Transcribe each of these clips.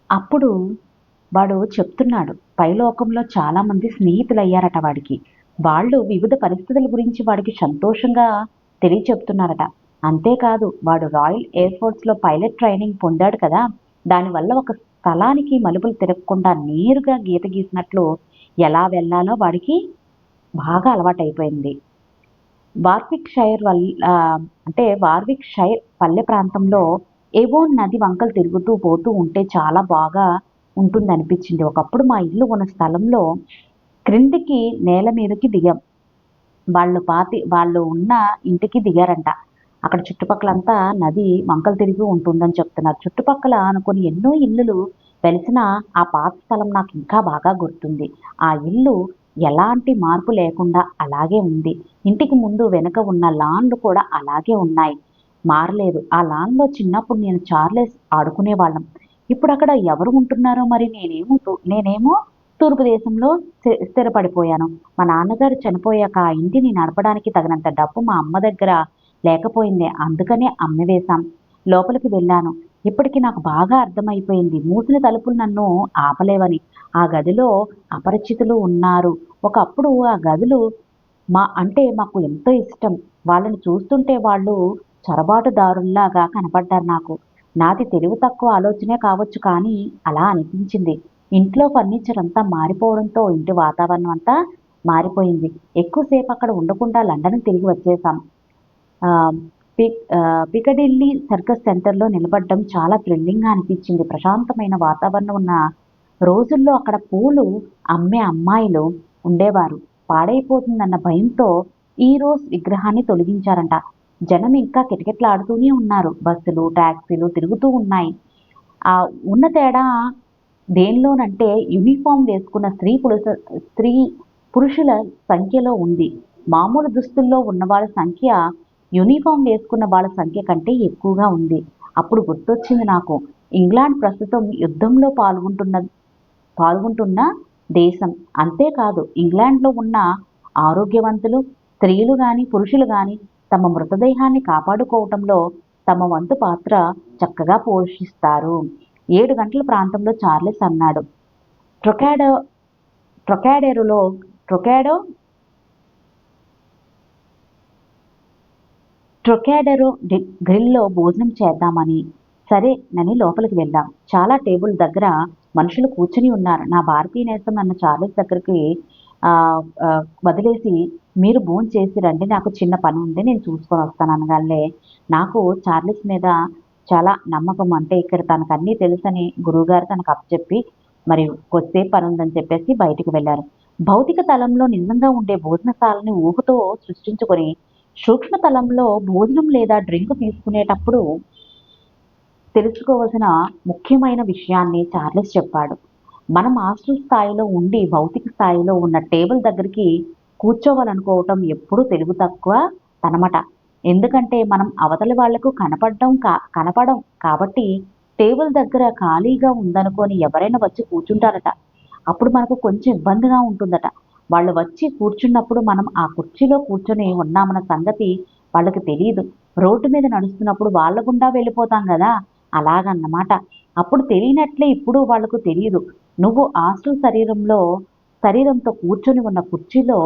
అప్పుడు వాడు చెప్తున్నాడు. పైలోకంలో చాలామంది స్నేహితులయ్యారట వాడికి. వాళ్ళు వివిధ పరిస్థితుల గురించి వాడికి సంతోషంగా తెలియచెప్తున్నారట. అంతేకాదు వాడు రాయల్ ఎయిర్ ఫోర్స్‌లో పైలట్ ట్రైనింగ్ పొందాడు కదా! దానివల్ల ఒక స్థలానికి మలుపులు తిరగకుండా నేరుగా గీత గీసినట్లు ఎలా వెళ్ళాలో వాడికి బాగా అలవాటైపోయింది. వార్విక్ షైర్ పల్లె ప్రాంతంలో ఏవోన్ నది వంకలు తిరుగుతూ పోతూ ఉంటే చాలా బాగా ఉంటుందనిపించింది. ఒకప్పుడు మా ఇల్లు ఉన్న స్థలంలో క్రిందికి నేల మీదకి దిగాం. వాళ్ళు ఉన్న ఇంటికి దిగారంట. అక్కడ చుట్టుపక్కలంతా నది వంకలు తిరిగి ఉంటుందని చెప్తున్నారు. చుట్టుపక్కల అనుకోని ఎన్నో ఇల్లులు వెలిసిన ఆ పాత స్థలం నాకు ఇంకా బాగా గుర్తుంది. ఆ ఇల్లు ఎలాంటి మార్పు లేకుండా అలాగే ఉంది. ఇంటికి ముందు వెనుక ఉన్న లాన్లు కూడా అలాగే ఉన్నాయి. మారలేదు. ఆ లాన్‌లో చిన్నప్పుడు నేను చార్లెస్ ఆడుకునేవాళ్ళం. ఇప్పుడక్కడ ఎవరు ఉంటున్నారో మరి నేనేమో తూర్పు దేశంలో స్థిరపడిపోయాను. మా నాన్నగారు చనిపోయాక ఆ ఇంటిని నడపడానికి తగినంత డబ్బు మా అమ్మ దగ్గర లేకపోయింది. అందుకనే అమ్మివేశాం. లోపలికి వెళ్ళాను. ఇప్పటికి నాకు బాగా అర్థమైపోయింది. మూసిన తలుపులు నన్ను ఆపలేవని. ఆ గదిలో అపరిచితులు ఉన్నారు. ఒకప్పుడు ఆ గదులు మాకు ఎంతో ఇష్టం. వాళ్ళని చూస్తుంటే వాళ్ళు చొరబాటుదారుల్లాగా కనపడ్డారు నాకు. నాది తెలివి తక్కువ ఆలోచనే కావచ్చు కానీ అలా అనిపించింది. ఇంట్లో ఫర్నిచర్ అంతా మారిపోవడంతో ఇంటి వాతావరణం అంతా మారిపోయింది. ఎక్కువసేపు అక్కడ ఉండకుండా లండన్‌కి తిరిగి వచ్చేసాం. ఆహ్, పికడిల్లీ సర్కస్ సెంటర్‌లో నిలబడ్డం చాలా థ్రిల్లింగ్‌గా అనిపించింది. ప్రశాంతమైన వాతావరణం ఉన్న రోజుల్లో అక్కడ పూలు అమ్మే అమ్మాయిలు ఉండేవారు. పాడైపోతుందన్న భయంతో ఈరోస్ విగ్రహాన్ని తొలగించారంట. జనం ఇంకా కిటకిటలాడుతూనే ఉన్నారు. బస్సులు, టాక్సీలు తిరుగుతూ ఉన్నాయి. ఉన్న తేడా దేనిలోనంటే యూనిఫామ్ వేసుకున్న స్త్రీ పురుషుల సంఖ్యలో ఉంది. మామూలు దుస్తుల్లో ఉన్నవాళ్ళ సంఖ్య యూనిఫామ్ వేసుకున్న వాళ్ళ సంఖ్య కంటే ఎక్కువగా ఉంది. అప్పుడు గుర్తొచ్చింది నాకు. ఇంగ్లాండ్ ప్రస్తుతం యుద్ధంలో పాల్గొంటున్న దేశం. అంతేకాదు ఇంగ్లాండ్‌లో ఉన్న ఆరోగ్యవంతులు స్త్రీలు గాని, పురుషులు గాని తమ మృతదేహాన్ని కాపాడుకోవటంలో తమ వంతు పాత్ర చక్కగా పోషిస్తారు. 7 గంటల ప్రాంతంలో చార్లెస్ అన్నాడు. ట్రొకాడో ట్రొకాడెరోలో ట్రొకాడో ట్రొకాడెరో గ్రిల్‌లో భోజనం చేద్దామని. సరేనని లోపలికి వెళ్ళాం. చాలా టేబుల్ దగ్గర మనుషులు కూర్చుని ఉన్నారు. నా భారతీయ నేస్తం నన్ను చార్లెస్ దగ్గరికి వదిలేసి మీరు భోంచేసి రండి. నాకు చిన్న పని ఉంది. నేను చూసుకొని వస్తాను అనగానే నాకు చార్లెస్ మీద చాలా నమ్మకం. అంటే ఇక్కడ తనకన్నీ తెలుసని గురువుగారు తనకు అప్పచెప్పి మరి కొద్దిసేపు పనుందని చెప్పేసి బయటికి వెళ్లారు. భౌతిక తలంలో నిజంగా ఉండే భోజనశాలని ఊహతో సృష్టించుకొని సూక్ష్మ తలంలో భోజనం లేదా డ్రింక్ తీసుకునేటప్పుడు తెలుసుకోవలసిన ముఖ్యమైన విషయాన్ని చార్లెస్ చెప్పాడు. మనం హాస్టల్ స్థాయిలో ఉండి భౌతిక స్థాయిలో ఉన్న టేబుల్ దగ్గరికి కూర్చోవాలనుకోవటం ఎప్పుడూ తెలివి తక్కువ తనమట. ఎందుకంటే మనం అవతలి వాళ్లకు కనపడం కాబట్టి టేబుల్ దగ్గర ఖాళీగా ఉందనుకొని ఎవరైనా వచ్చి కూర్చుంటారట. అప్పుడు మనకు కొంచెం ఇబ్బందిగా ఉంటుందట. వాళ్ళు వచ్చి కూర్చున్నప్పుడు మనం ఆ కుర్చీలో కూర్చొని ఉన్నామన్న సంగతి వాళ్ళకి తెలీదు. రోడ్డు మీద నడుస్తున్నప్పుడు వాళ్ళ గుండా వెళ్ళిపోతాం గదా! అలాగన్నమాట. అప్పుడు తెలియనట్లే ఇప్పుడు వాళ్ళకు తెలీదు. నువ్వు హాస్టల్ శరీరంతో కూర్చొని ఉన్న కుర్చీలో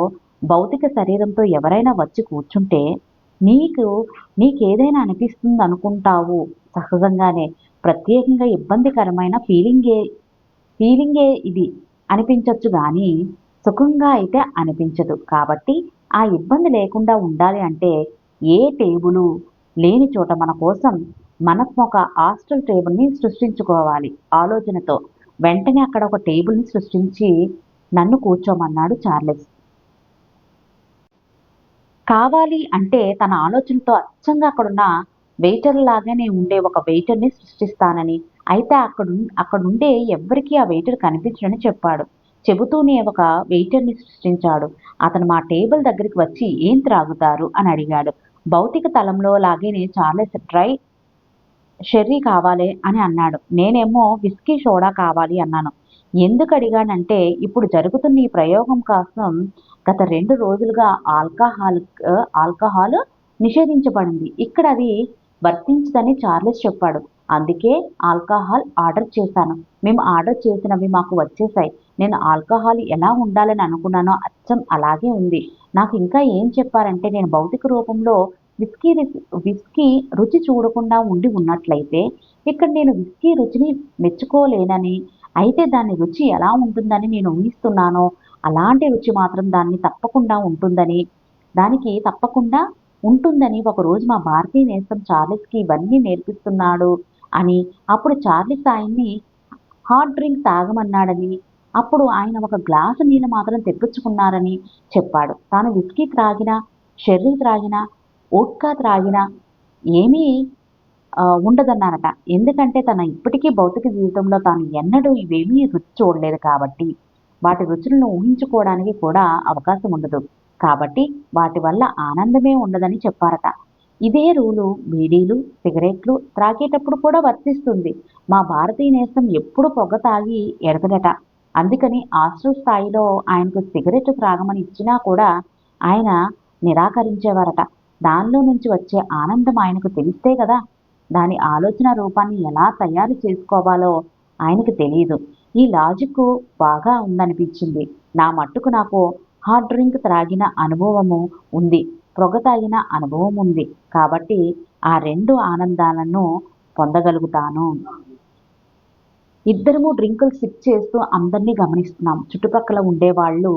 భౌతిక శరీరంతో ఎవరైనా వచ్చి కూర్చుంటే నీకు నీకేదైనా అనిపిస్తుందనుకుంటావు సహజంగానే. ప్రత్యేకంగా ఇబ్బందికరమైన ఫీలింగే ఇది అనిపించొచ్చు గానీ, సుఖంగా అయితే అనిపించదు. కాబట్టి ఆ ఇబ్బంది లేకుండా ఉండాలి అంటే ఏ టేబులు లేని చోట మన కోసం మనం ఒక హాస్టల్ టేబుల్‌ని సృష్టించుకోవాలి ఆలోచనతో. వెంటనే అక్కడ ఒక టేబుల్‌ని సృష్టించి నన్ను కూర్చోమన్నాడు చార్లెస్. కావాలి అంటే తన ఆలోచనతో అచ్చంగా అక్కడున్న వెయిటర్ లాగానే ఉండే ఒక వెయిటర్‌ని సృష్టిస్తానని, అయితే అక్కడుండే ఎవ్వరికీ ఆ వెయిటర్ కనిపించడని చెప్పాడు. చెబుతూనే ఒక వెయిటర్‌ని సృష్టించాడు. అతను మా టేబుల్ దగ్గరికి వచ్చి ఏం త్రాగుతారు అని అడిగాడు. భౌతిక తలంలో లాగానే చార్లెస్ డ్రై షెర్రీ కావాలే అని అన్నాడు. నేనేమో విస్కీ సోడా కావాలి అన్నాను. ఎందుకడిగానంటే ఇప్పుడు జరుగుతున్న ఈ ప్రయోగం కోసం గత 2 రోజులుగా ఆల్కహాల్ నిషేధించబడింది. ఇక్కడ అది వర్తించదని చార్లెస్ చెప్పాడు. అందుకే ఆల్కహాల్ ఆర్డర్ చేశాను. మేము ఆర్డర్ చేసినవి మాకు వచ్చేసాయి. నేను ఆల్కహాల్ ఎలా ఉండాలని అనుకున్నానో అచ్చం అలాగే ఉంది. నాకు ఇంకా ఏం చెప్పారంటే నేను భౌతిక రూపంలో విస్కీ విస్కీ రుచి చూడకుండా ఉండి ఉన్నట్లయితే ఇక్కడ నేను విస్కీ రుచిని మెచ్చుకోలేనని, అయితే దాని రుచి ఎలా ఉంటుందని నేను ఊహిస్తున్నానో అలాంటి రుచి మాత్రం దానికి తప్పకుండా ఉంటుందని ఒకరోజు మా భారతీయ నేస్తం చార్లెస్కి ఇవన్నీ నేర్పిస్తున్నాడు అని, అప్పుడు చార్లెస్ ఆయన్ని హాట్ డ్రింక్ తాగమన్నాడని, అప్పుడు ఆయన ఒక గ్లాసు నీళ్ళు మాత్రం తెప్పించుకున్నారని చెప్పాడు. తాను విస్కీ త్రాగినా, షెర్రీ త్రాగినా, వోడ్కా త్రాగినా ఏమీ ఉండదన్నారట. ఎందుకంటే తన ఇప్పటికీ భౌతిక జీవితంలో తాను ఎన్నడూ ఇవేమీ రుచి చూడలేదు కాబట్టి, వాటి రుచులను ఊహించుకోవడానికి కూడా అవకాశం ఉండదు. కాబట్టి వాటి వల్ల ఆనందమే ఉండదని చెప్పారట. ఇదే రూలు బీడీలు, సిగరెట్లు త్రాగేటప్పుడు కూడా వర్తిస్తుంది. మా భారతీయ నేస్తం ఎప్పుడు పొగ తాగి ఎరగదట. అందుకని హాస్టల్ స్థాయిలో ఆయనకు సిగరెట్ త్రాగమని ఇచ్చినా కూడా ఆయన నిరాకరించేవారట. దానిలో నుంచి వచ్చే ఆనందం ఆయనకు తెలిస్తే కదా, దాని ఆలోచన రూపాన్ని ఎలా తయారు చేసుకోవాలో ఆయనకు తెలియదు. ఈ లాజిక్ బాగా ఉందనిపించింది. నా మట్టుకు నాకు హాట్ డ్రింక్ త్రాగిన అనుభవము ఉంది, పొగ తాగిన అనుభవం ఉంది. కాబట్టి ఆ రెండు ఆనందాలను పొందగలుగుతాను. ఇద్దరము డ్రింకులు సిప్ చేస్తూ అందరినీ గమనిస్తున్నాం. చుట్టుపక్కల ఉండేవాళ్ళు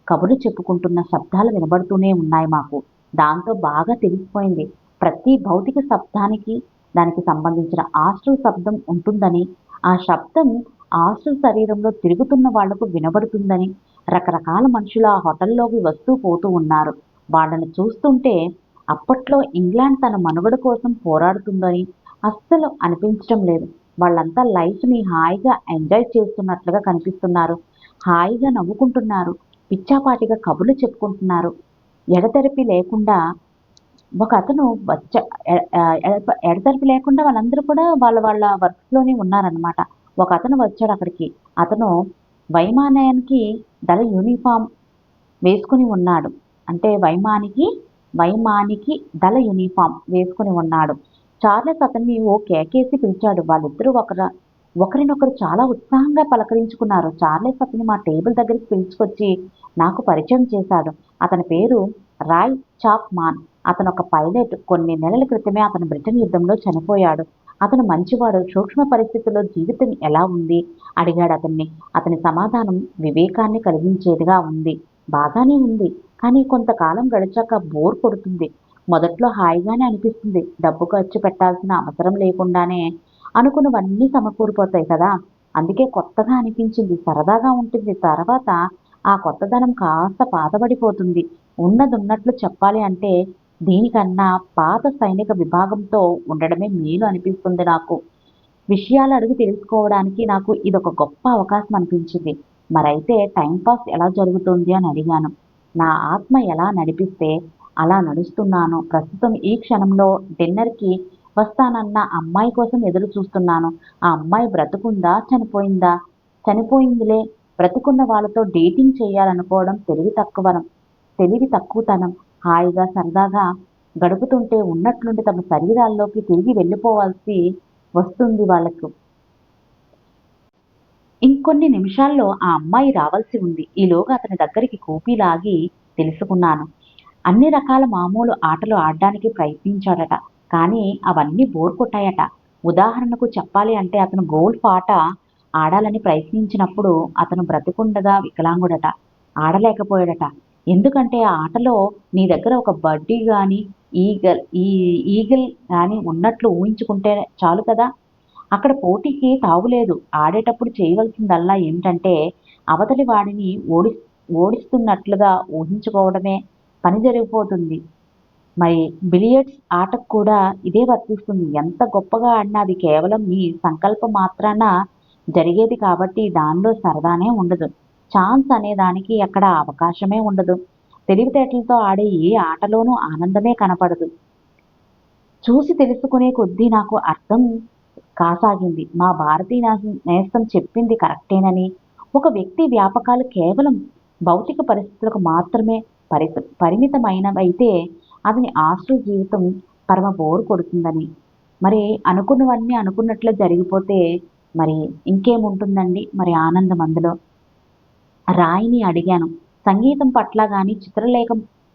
కబుర్లు చెప్పుకుంటున్న శబ్దాలు వినబడుతూనే ఉన్నాయి మాకు. దాంతో బాగా తెలిసిపోయింది ప్రతి భౌతిక శబ్దానికి దానికి సంబంధించిన హాస్టల్ శబ్దం ఉంటుందని, ఆ శబ్దం హాస్టల్ శరీరంలో తిరుగుతున్న వాళ్లకు వినబడుతుందని. రకరకాల మనుషులు ఆ హోటల్లోకి వస్తూ పోతూ ఉన్నారు. వాళ్ళని చూస్తుంటే అప్పట్లో ఇంగ్లాండ్ తన మనుగడ కోసం పోరాడుతుందని అస్సలు అనిపించడం లేదు. వాళ్ళంతా లైఫ్ని హాయిగా ఎంజాయ్ చేస్తున్నట్లుగా కనిపిస్తున్నారు. హాయిగా నవ్వుకుంటున్నారు, పిచ్చాపాటిగా కబుర్లు చెప్పుకుంటున్నారు. ఎడతెరిపి లేకుండా ఒక అతను ఎడతెరిపి లేకుండా వాళ్ళందరూ కూడా వాళ్ళ వాళ్ళ వర్క్స్లోనే ఉన్నారనమాట. ఒక అతను వచ్చాడు అక్కడికి. అతను వైమానానికి దళ యూనిఫామ్ వేసుకుని ఉన్నాడు. అంటే వైమానికి దళ యూనిఫామ్ వేసుకుని ఉన్నాడు. చార్లెస్ అతన్ని ఓ కేకేసి పిలిచాడు. వాళ్ళిద్దరూ ఒకరినొకరు చాలా ఉత్సాహంగా పలకరించుకున్నారు. చార్లెస్ అతన్ని మా టేబుల్ దగ్గరికి పిలుచుకొచ్చి నాకు పరిచయం చేశాడు. అతని పేరు రాయ్ చాప్మాన్. అతను ఒక పైలట్. కొన్ని నెలల క్రితమే అతను బ్రిటన్ యుద్ధంలో చనిపోయాడు. అతను మంచివాడు. సూక్ష్మ పరిస్థితుల్లో జీవితం ఎలా ఉంది అడిగాడు అతన్ని. అతని సమాధానం వివేకాన్ని కలిగించేదిగా ఉంది. బాగానే ఉంది, కానీ కొంతకాలం గడిచాక బోర్ కొడుతుంది. మొదట్లో హాయిగానే అనిపిస్తుంది. డబ్బు ఖర్చు పెట్టాల్సిన అవసరం లేకుండానే అనుకున్నవన్నీ సమకూరిపోతాయి కదా. అందుకే కొత్తగా అనిపించింది, సరదాగా ఉంటుంది. తర్వాత ఆ కొత్తదనం కాస్త పాతబడిపోతుంది. ఉన్నదున్నట్లు చెప్పాలి అంటే దీనికన్నా పాత సైనిక విభాగంతో ఉండడమే మేలు అనిపిస్తుంది నాకు. విషయాలు అడిగి తెలుసుకోవడానికి నాకు ఇదొక గొప్ప అవకాశం అనిపించింది. మరైతే టైంపాస్ ఎలా జరుగుతుంది అని అడిగాను. నా ఆత్మ ఎలా నడిపిస్తే అలా నడుస్తున్నాను. ప్రస్తుతం ఈ క్షణంలో డిన్నర్కి వస్తానన్న అమ్మాయి కోసం ఎదురు చూస్తున్నాను. ఆ అమ్మాయి బ్రతుకుందా, చనిపోయిందా? చనిపోయిందిలే. బ్రతుకున్న వాళ్ళతో డేటింగ్ చేయాలనుకోవడం తెలివి తక్కువతనం. హాయిగా సరదాగా గడుపుతుంటే ఉన్నట్లుండి తమ శరీరాల్లోకి తిరిగి వెళ్ళిపోవాల్సి వస్తుంది వాళ్ళకు. ఇంకొన్ని నిమిషాల్లో ఆ అమ్మాయి రావాల్సి ఉంది. ఈలోగా అతని దగ్గరికి కూపీలాగి తెలుసుకున్నాను. అన్ని రకాల మామూలు ఆటలు ఆడడానికి ప్రయత్నించాడట. కానీ అవన్నీ బోర్ కొట్టాయట. ఉదాహరణకు చెప్పాలి అంటే అతను గోల్ఫ్ ఆట ఆడాలని ప్రయత్నించినప్పుడు అతను బ్రతికుండగా వికలాంగుడట. ఆడలేకపోయాడట. ఎందుకంటే ఆ ఆటలో నీ దగ్గర ఒక బడ్డీ గాని ఈగిల్ గాని ఉన్నట్లు ఊహించుకుంటే చాలు కదా. అక్కడ పోటీకి తావులేదు. ఆడేటప్పుడు చేయవలసిందల్లా ఏమిటంటే అవతలి వాడిని ఓడిస్తున్నట్లుగా ఊహించుకోవడమే. పని జరిగిపోతుంది. మరి బిలియర్డ్స్ ఆటకు కూడా ఇదే వర్తిస్తుంది. ఎంత గొప్పగా ఆడినా అది కేవలం నీ సంకల్పం మాత్రాన జరిగేది కాబట్టి దానిలో సరదానే ఉండదు. ఛాన్స్ అనే దానికి అక్కడ అవకాశమే ఉండదు. తెలివితేటలతో ఆడే ఏ ఆటలోనూ ఆనందమే కనపడదు. చూసి తెలుసుకునే కొద్దీ నాకు అర్థం కాసాగింది. మా భారతీయ నేస్తం చెప్పింది కరెక్టేనని. ఒక వ్యక్తి వ్యాపకాలు కేవలం భౌతిక పరిస్థితులకు మాత్రమే పరిమితమైనవైతే అతని హాస్టల్ జీవితం పరమ బోరు కొడుతుందని. మరి అనుకున్నవన్నీ అనుకున్నట్లే జరిగిపోతే మరి ఇంకేముంటుందండి మరి ఆనందం అందులో. రాయిని అడిగాను, సంగీతం పట్ల గాని,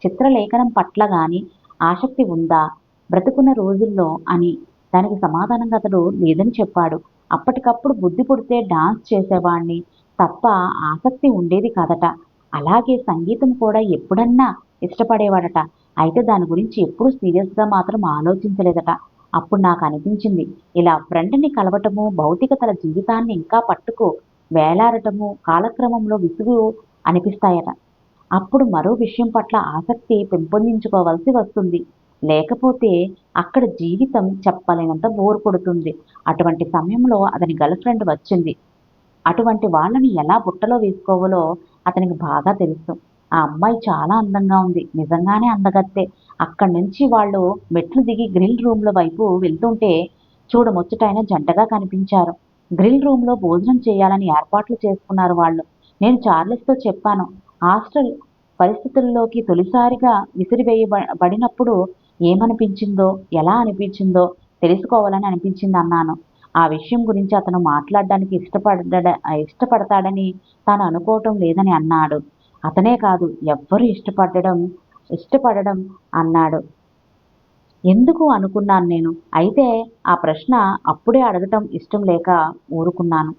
చిత్రలేఖనం పట్ల గాని ఆసక్తి ఉందా బ్రతుకున్న రోజుల్లో అని. దానికి సమాధానంగా అతడు లేదని చెప్పాడు. అప్పటికప్పుడు బుద్ధి పుడితే డాన్స్ చేసేవాణ్ణి తప్ప ఆసక్తి ఉండేది కాదట. అలాగే సంగీతం కూడా ఎప్పుడన్నా ఇష్టపడేవాడట. అయితే దాని గురించి ఎప్పుడూ సీరియస్‌గా మాత్రం ఆలోచించలేదట. అప్పుడు నాకు అనిపించింది, ఇలా ఫ్రెండ్‌ని కలవటము, భౌతికతల జీవితాన్ని ఇంకా పట్టుకు వేలాడటము కాలక్రమంలో విసుగు అనిపిస్తాయట. అప్పుడు మరో విషయం పట్ల ఆసక్తి పెంపొందించుకోవాల్సి వస్తుంది. లేకపోతే అక్కడ జీవితం చెప్పలేనంత బోర్ కొడుతుంది. అటువంటి సమయంలో అతని గర్ల్ ఫ్రెండ్ వచ్చింది. అటువంటి వాళ్ళని ఎలా బుట్టలో వేసుకోవాలో అతనికి బాగా తెలుసు. ఆ అమ్మాయి చాలా అందంగా ఉంది. నిజంగానే అందగత్తె. అక్కడి నుంచి వాళ్ళు మెట్లు దిగి గ్రిల్ రూమ్‌ల వైపు వెళ్తుంటే చూడముచ్చటైన జంటగా కనిపించారు. గ్రిల్ రూమ్‌లో భోజనం చేయాలని ఏర్పాట్లు చేసుకున్నారు వాళ్ళు. నేను చార్లెస్‌తో చెప్పాను. హాస్టల్ పరిస్థితుల్లోకి తొలిసారిగా బడినప్పుడు ఏమనిపించిందో, ఎలా అనిపించిందో తెలుసుకోవాలని అనిపించిందన్నాను. ఆ విషయం గురించి అతను మాట్లాడడానికి ఇష్టపడతాడని తాను అనుకోవటం లేదని అన్నాడు. అతనే కాదు, ఎవ్వరూ ఇష్టపడడం అన్నాడు. ఎందుకు అనుకున్నాను నేను. అయితే ఆ ప్రశ్న అప్పుడే అడగటం ఇష్టం లేక ఊరుకున్నాను.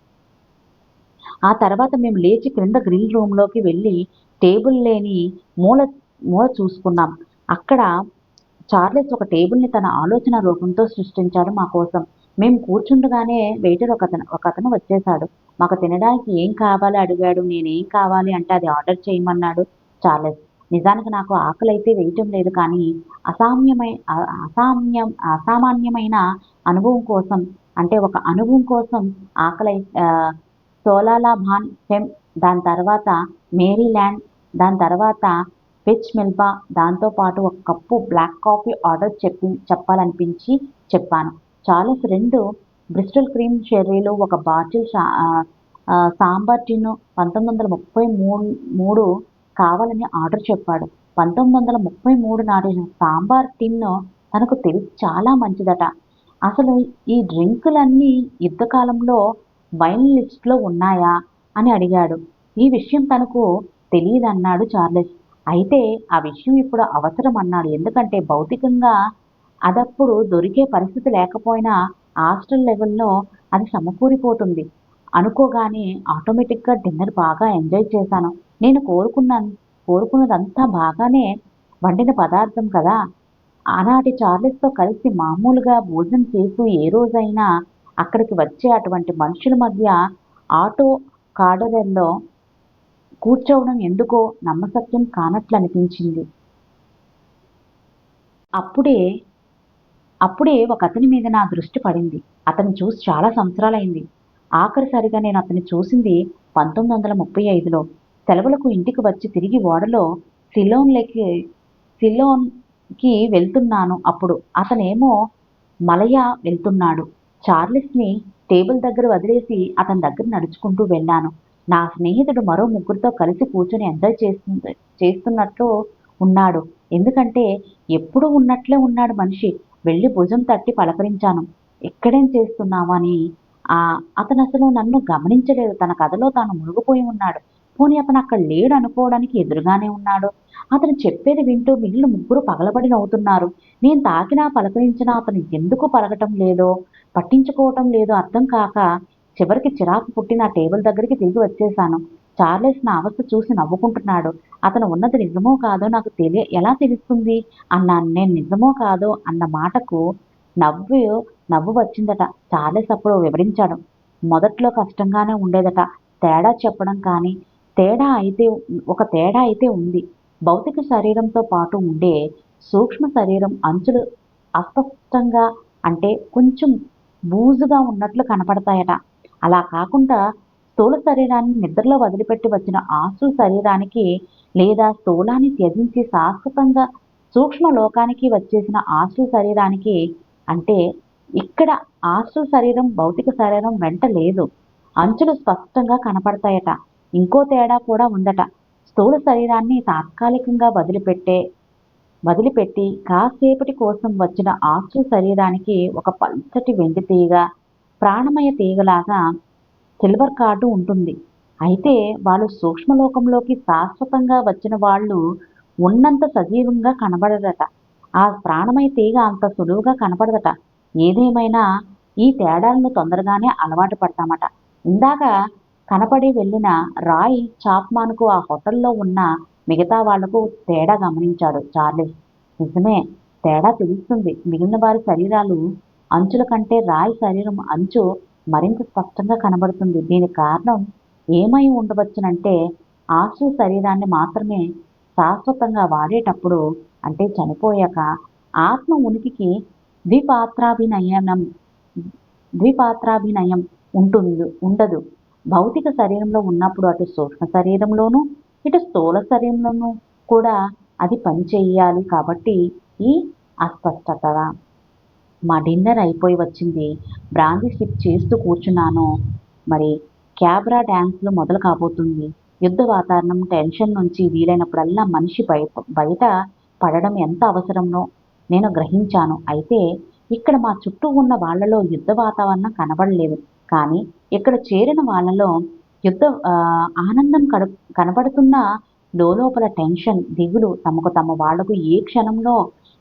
ఆ తర్వాత మేము లేచి క్రింద గ్రిల్ రూమ్‌లోకి వెళ్ళి టేబుల్ లేని మూల మూల చూసుకున్నాం. అక్కడ చార్లెస్ ఒక టేబుల్‌ని తన ఆలోచన రూపంతో సృష్టించాడు మా కోసం. మేము కూర్చుండగానే వెయిటర్ ఒకతను వచ్చేశాడు. మాకు తినడానికి ఏం కావాలి అడిగాడు. నేనేం కావాలి అంటే అది ఆర్డర్ చేయమన్నాడు చార్లెస్. నిజానికి నాకు ఆకలైతే వేయటం లేదు కానీ అసామాన్యమైన అనుభవం కోసం అంటే ఒక అనుభవం కోసం ఆకలై సోలాలా భాన్ ఫెమ్, దాని తర్వాత మేరీల్యాండ్, దాని తర్వాత పిచ్ మిల్బా, దాంతో పాటు ఒక కప్పు బ్లాక్ కాఫీ ఆర్డర్ చెప్పాలనిపించి చెప్పాను. చార్లెస్ 2 బ్రిస్టల్ క్రీమ్ షెర్రీలు, ఒక బాటిల్ సాంబార్ టిన్ను 1933 కావాలని ఆర్డర్ చెప్పాడు. 1933 నాటి సాంబార్ టిన్ను తనకు తెలిసి చాలా మంచిదట. అసలు ఈ డ్రింకులన్నీ యుద్ధకాలంలో వైన్ లిస్ట్‌లో ఉన్నాయా అని అడిగాడు. ఈ విషయం తనకు తెలీదన్నాడు చార్లెస్. అయితే ఆ విషయం ఇప్పుడు అవసరం అన్నాడు. ఎందుకంటే భౌతికంగా అదప్పుడు దొరికే పరిస్థితి లేకపోయినా హాస్టల్ లెవెల్‌లో అది సమకూరిపోతుంది. అనుకోగానే ఆటోమేటిక్‌గా డిన్నర్ బాగా ఎంజాయ్ చేశాను. నేను కోరుకున్నదంతా బాగానే వండిన పదార్థం కదా! ఆనాటి చార్లెస్‌తో కలిసి మామూలుగా భోజనం చేస్తూ ఏ రోజైనా అక్కడికి వచ్చే అటువంటి మనుషుల మధ్య ఆటో కార్డర్‌లో కూర్చోవడం ఎందుకో నమ్మశక్యం కానట్లనిపించింది. అప్పుడే అప్పుడే ఒకతని మీద నా దృష్టి పడింది. అతన్ని చూసి చాలా సంవత్సరాలైంది. ఆఖరిసారిగా నేను అతన్ని చూసింది 1935లో. సెలవులకు ఇంటికి వచ్చి తిరిగి ఓడలో సిలోన్‌లెకి సిలోన్‌కి వెళ్తున్నాను అప్పుడు. అతనేమో మలయా వెళ్తున్నాడు. చార్లెస్‌ని టేబుల్ దగ్గర వదిలేసి అతని దగ్గర నడుచుకుంటూ వెళ్ళాను. నా స్నేహితుడు మరో ముగ్గురితో కలిసి కూర్చొని ఎంజాయ్ చేస్తున్నట్లు ఉన్నాడు. ఎందుకంటే ఎప్పుడూ ఉన్నట్లే ఉన్నాడు మనిషి. వెళ్ళి భుజం తట్టి పలకరించాను. "ఇక్కడేం చేస్తున్నావు" అని. అతనసలు నన్ను గమనించలేదు. తన కథలో తాను మునిగిపోయి ఉన్నాడు. పోనీ అతనక్కడ లేడనుకోవడానికి ఎదురుగానే ఉన్నాడు. అతను చెప్పేది వింటూ మిగిలిన ముగ్గురు పగలబడి నవ్వుతున్నారు. నేను తాకినా, పలకరించినా అతను ఎందుకు పలకటం లేదో, పట్టించుకోవటం లేదో అర్థం కాక చివరికి చిరాకు పుట్టి నా టేబుల్ దగ్గరికి తిరిగి వచ్చేశాను. చార్లెస్ నా అవస్థ చూసి నవ్వుకుంటున్నాడు. అతను ఉన్నది నిజమో కాదో నాకు ఎలా తెలుస్తుంది అన్నాను. నేను నిజమో కాదో అన్న మాటకు నవ్వు నవ్వు వచ్చిందట. చార్లెస్ అప్పుడు వివరించాడు. మొదట్లో కష్టంగానే ఉండేదట తేడా చెప్పడం కానీ, తేడా అయితే ఉంది. భౌతిక శరీరంతో పాటు ఉండే సూక్ష్మ శరీరం అంచులు అస్పష్టంగా అంటే కొంచెం బూజుగా ఉన్నట్లు కనపడతాయట. అలా కాకుండా స్థూల శరీరాన్ని నిద్రలో వదిలిపెట్టి వచ్చిన ఆస్తుల శరీరానికి లేదా స్థూలాన్ని త్యజించి శాశ్వతంగా సూక్ష్మ లోకానికి వచ్చేసిన ఆస్తుల శరీరానికి అంటే ఇక్కడ ఆస్తుల శరీరం భౌతిక శరీరం వెంట లేదు. అంచులు స్పష్టంగా కనపడతాయట. ఇంకో తేడా కూడా ఉందట. స్థూల శరీరాన్ని తాత్కాలికంగా వదిలిపెట్టే వదిలిపెట్టి కాసేపటి కోసం వచ్చిన ఆసు శరీరానికి ఒక పల్చటి వెండి తీగ, ప్రాణమయ తీగలాగా సిల్వర్ కార్డు ఉంటుంది. అయితే వాళ్ళు సూక్ష్మలోకంలోకి శాశ్వతంగా వచ్చిన వాళ్ళు ఉన్నంత సజీవంగా కనబడరట. ఆ ప్రాణమయ తీగ అంత సులువుగా కనపడదట. ఏదేమైనా ఈ తేడాలను తొందరగానే అలవాటు పడతామట. ఇందాక కనపడి వెళ్ళిన రాయ్ చాప్మాన్కు ఆ హోటల్లో ఉన్న మిగతా వాళ్లకు తేడా గమనించాడు చార్లెస్. నిజమే, తేడా తెలుస్తుంది. మిగిలిన వారి శరీరాలు అంచుల కంటే రాయ్ శరీరం అంచు మరింత స్పష్టంగా కనబడుతుంది. దీనికి కారణం ఏమై ఉండవచ్చునంటే ఆసు శరీరాన్ని మాత్రమే శాశ్వతంగా వాడేటప్పుడు, అంటే చనిపోయాక ఆత్మ ఉనికికి ద్విపాత్రాభినయనం ద్విపాత్రాభినయం ఉండదు. భౌతిక శరీరంలో ఉన్నప్పుడు అటు సూక్ష్మ శరీరంలోనూ ఇటు స్థూల శరీరంలోనూ కూడా అది పనిచేయాలి. కాబట్టి ఈ అస్పష్టత. మా డిన్నర్ అయిపోయి వచ్చింది. బ్రాందీ సిప్ చేస్తూ కూర్చున్నాను. మరి క్యాబ్రా డ్యాన్స్లు మొదలు కాబోతుంది. యుద్ధ వాతావరణం, టెన్షన్ నుంచి వీలైనప్పుడల్లా మనిషి బయట పడడం ఎంత అవసరమో నేను గ్రహించాను. అయితే ఇక్కడ మా చుట్టూ ఉన్న వాళ్లలో యుద్ధ వాతావరణం కనబడలేదు. కానీ ఇక్కడ చేరిన వాళ్లలో యుద్ధ ఆనందం కనబడుతున్న లోపల టెన్షన్, దిగులు, తమ వాళ్లకు ఏ క్షణంలో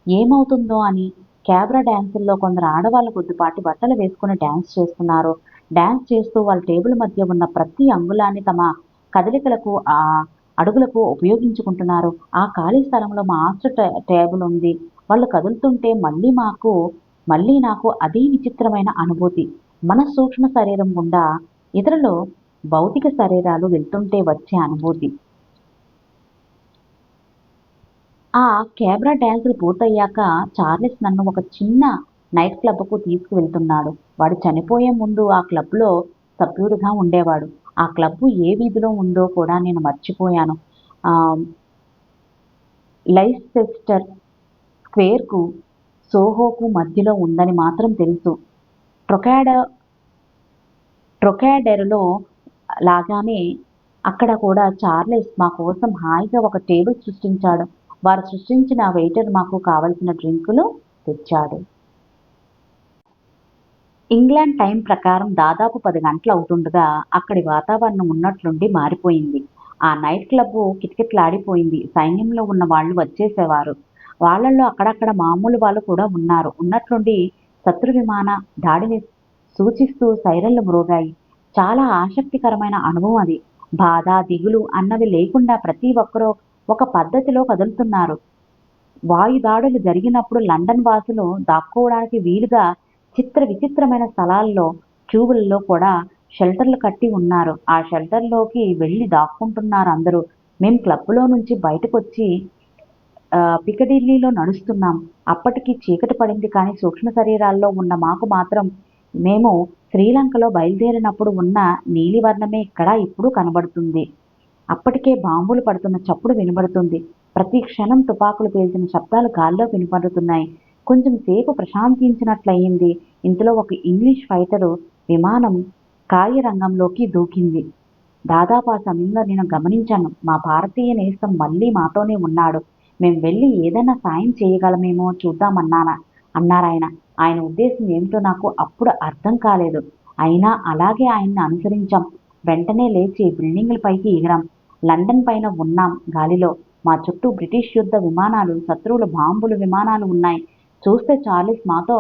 ఏమవుతుందో అని. క్యాబ్రా డ్యాన్సుల్లో కొందరు ఆడవాళ్ళు కొద్దిపాటి బట్టలు వేసుకుని డ్యాన్స్ చేస్తున్నారు. డ్యాన్స్ చేస్తూ వాళ్ళ టేబుల్ మధ్య ఉన్న ప్రతి అంగుళాన్ని తమ కదలికలకు, అడుగులకు ఉపయోగించుకుంటున్నారు. ఆ ఖాళీ స్థలంలో మా ఆస్టర్ టేబుల్ ఉంది. వాళ్ళు కదులుతుంటే మళ్ళీ నాకు అదే విచిత్రమైన అనుభూతి. మన సూక్ష్మ శరీరం గుండా ఇతరులు భౌతిక శరీరాలు వెళ్తుంటే వచ్చే అనుభూతి. ఆ క్యాబ్రా డ్యాన్సులు పూర్తయ్యాక చార్లెస్ నన్ను ఒక చిన్న నైట్ క్లబ్కు తీసుకువెళ్తున్నాడు. వాడు చనిపోయే ముందు ఆ క్లబ్లో సభ్యుడిగా ఉండేవాడు. ఆ క్లబ్ ఏ వీధిలో ఉందో కూడా నేను మర్చిపోయాను. లైసెస్టర్ స్క్వేర్కు, సోహోకు మధ్యలో ఉందని మాత్రం తెలుసు. ట్రొకాడెరోలో లాగానే అక్కడ కూడా చార్లెస్ మా కోసం హాయిగా ఒక టేబుల్ సృష్టించాడు. వారు సృష్టించిన వెయిటర్ మాకు కావలసిన డ్రింకులు తెచ్చాడు. ఇంగ్లాండ్ టైం ప్రకారం దాదాపు 10 గంటలు అవుతుండగా అక్కడి వాతావరణం ఉన్నట్లుండి మారిపోయింది. ఆ నైట్ క్లబ్ కిటకిటలాడిపోయింది. సైన్యంలో ఉన్న వాళ్ళు వచ్చేసేవారు. వాళ్ళల్లో అక్కడక్కడ మామూలు వాళ్ళు కూడా ఉన్నారు. ఉన్నట్లుండి శత్రు విమాన దాడిని సూచిస్తూ సైరన్లు మ్రోగాయి. చాలా ఆసక్తికరమైన అనుభవం అది. బాధ, దిగులు అన్నవి లేకుండా ప్రతి ఒక్కరూ ఒక పద్ధతిలో కదులుతున్నారు. వాయుదాడులు జరిగినప్పుడు లండన్ వాసులు దాక్కోవడానికి వీలుగా విచిత్రమైన స్థలాల్లో, ట్యూబుల్లో కూడా షెల్టర్లు కట్టి ఉన్నారు. ఆ షెల్టర్లోకి వెళ్ళి దాక్కుంటున్నారు అందరూ. మేం క్లబ్లో నుంచి బయటకొచ్చి పికడిల్లీలో నడుస్తున్నాం. అప్పటికి చీకటి పడింది. కానీ సూక్ష్మ శరీరాల్లో ఉన్న మాకు మాత్రం మేము శ్రీలంకలో బయలుదేరినప్పుడు ఉన్న నీలివర్ణమే ఇక్కడ ఇప్పుడు కనబడుతుంది. అప్పటికే బాంబులు పడుతున్న చప్పుడు వినబడుతుంది. ప్రతి క్షణం తుపాకులు పేల్చిన శబ్దాలు గాల్లో వినపడుతున్నాయి. కొంచెం సేపు ప్రశాంతించినట్లయింది. ఇంతలో ఒక ఇంగ్లీష్ ఫైటరు విమానం కార్యరంగంలోకి దూకింది. దాదాపు ఆ సమయంలో నేను గమనించాను. మా భారతీయ నేస్తం మళ్ళీ మాతోనే ఉన్నాడు. మేం వెళ్ళి ఏదైనా సాయం చేయగలమేమో అన్నారాయన. ఆయన ఉద్దేశం ఏమిటో నాకు అప్పుడు అర్థం కాలేదు. అయినా అలాగే ఆయన్ని అనుసరించాం. వెంటనే లేచి బిల్డింగుల పైకి ఎగిరాం. లండన్ పైన ఉన్నాం గాలిలో. మా చుట్టూ బ్రిటిష్ యుద్ధ విమానాలు, శత్రువుల బాంబులు విమానాలు ఉన్నాయి. చూస్తే చార్లెస్ మాతో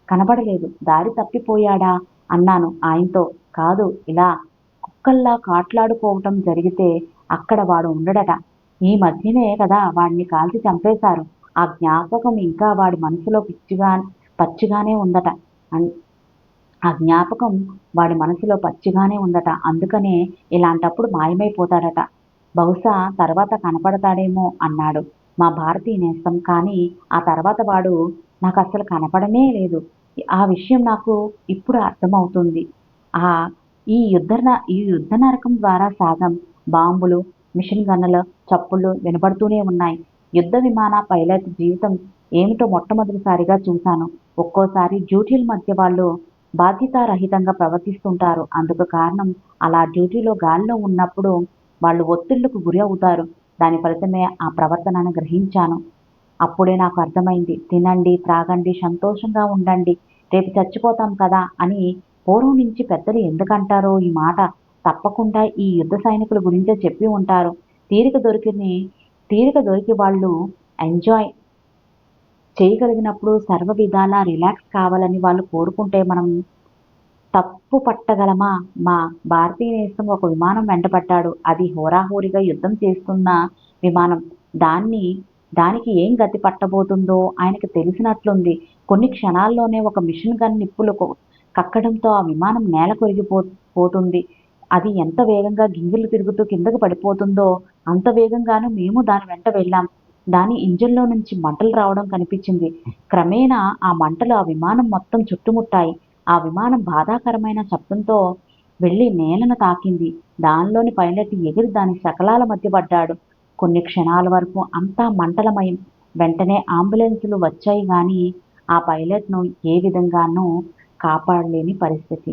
కనబడలేదు. దారి తప్పిపోయాడా అన్నాను ఆయనతో. కాదు, ఇలా కుక్కల్లా కాట్లాడుకోవటం జరిగితే అక్కడ వాడు ఉండడట. ఈ మధ్యనే కదా వాడిని కాల్చి చంపేశారు. ఆ జ్ఞాపకం ఇంకా వాడి మనసులో పచ్చిగానే ఉందట. ఆ జ్ఞాపకం వాడి మనసులో పచ్చిగానే ఉందట. అందుకనే ఇలాంటప్పుడు మాయమైపోతాడట. బహుశా తర్వాత కనపడతాడేమో అన్నాడు మా భారతీయ నేస్తం. కానీ ఆ తర్వాత వాడు నాకు అసలు కనపడనే లేదు. ఆ విషయం నాకు ఇప్పుడు అర్థమవుతుంది. ఈ యుద్ధ నరకం ద్వారా సాగం. బాంబులు, మిషన్ గన్నుల చప్పుళ్ళు వినబడుతూనే ఉన్నాయి. యుద్ధ విమాన పైలట్ జీవితం ఏమిటో మొట్టమొదటిసారిగా చూశాను. ఒక్కోసారి డ్యూటీల మధ్య వాళ్ళు బాధ్యతారహితంగా ప్రవర్తిస్తుంటారు. అందుకు కారణం అలా డ్యూటీలో గాలిలో ఉన్నప్పుడు వాళ్ళు ఒత్తిళ్లకు గురి అవుతారు. దాని ఫలితమే ఆ ప్రవర్తనను గ్రహించాను. అప్పుడే నాకు అర్థమైంది. తినండి, త్రాగండి, సంతోషంగా ఉండండి. రేపు చచ్చిపోతాం కదా అని పూర్వం నుంచి పెద్దలు ఎందుకంటారో ఈ మాట తప్పకుండా ఈ యుద్ధ సైనికుల గురించే చెప్పి ఉంటారు. తీరిక దొరికిని తీరిక దొరికి వాళ్ళు ఎంజాయ్ చేయగలిగినప్పుడు సర్వ విధాలా రిలాక్స్ కావాలని వాళ్ళు కోరుకుంటే మనం తప్పు పట్టగలమా? మా భారతీయదేశం ఒక విమానం వెంటపడ్డాడు. అది హోరాహోరీగా యుద్ధం చేస్తున్న విమానం. దాన్ని దానికి ఏం గతి పట్టబోతుందో ఆయనకి తెలిసినట్లుంది. కొన్ని క్షణాల్లోనే ఒక మిషన్ గన్ నిప్పులు కక్కడంతో ఆ విమానం నేలకొరిగిపో పోతుంది. అది ఎంత వేగంగా గింగిర్లు తిరుగుతూ కిందకు పడిపోతుందో అంత వేగంగాను మేము దాని వెంట వెళ్ళాం. దాని ఇంజిన్‌లో నుంచి మంటలు రావడం కనిపించింది. క్రమేణా ఆ మంటలు ఆ విమానం మొత్తం చుట్టుముట్టాయి. ఆ విమానం బాధాకరమైన శబ్దంతో వెళ్లి నేలను తాకింది. దానిలోని పైలట్ ఎగిరి దాని శకలాల మధ్య పడ్డాడు. కొన్ని క్షణాల వరకు అంతా మంటలమయం. వెంటనే అంబులెన్సులు వచ్చాయి గానీ ఆ పైలట్‌ను ఏ విధంగానూ కాపాడలేని పరిస్థితి.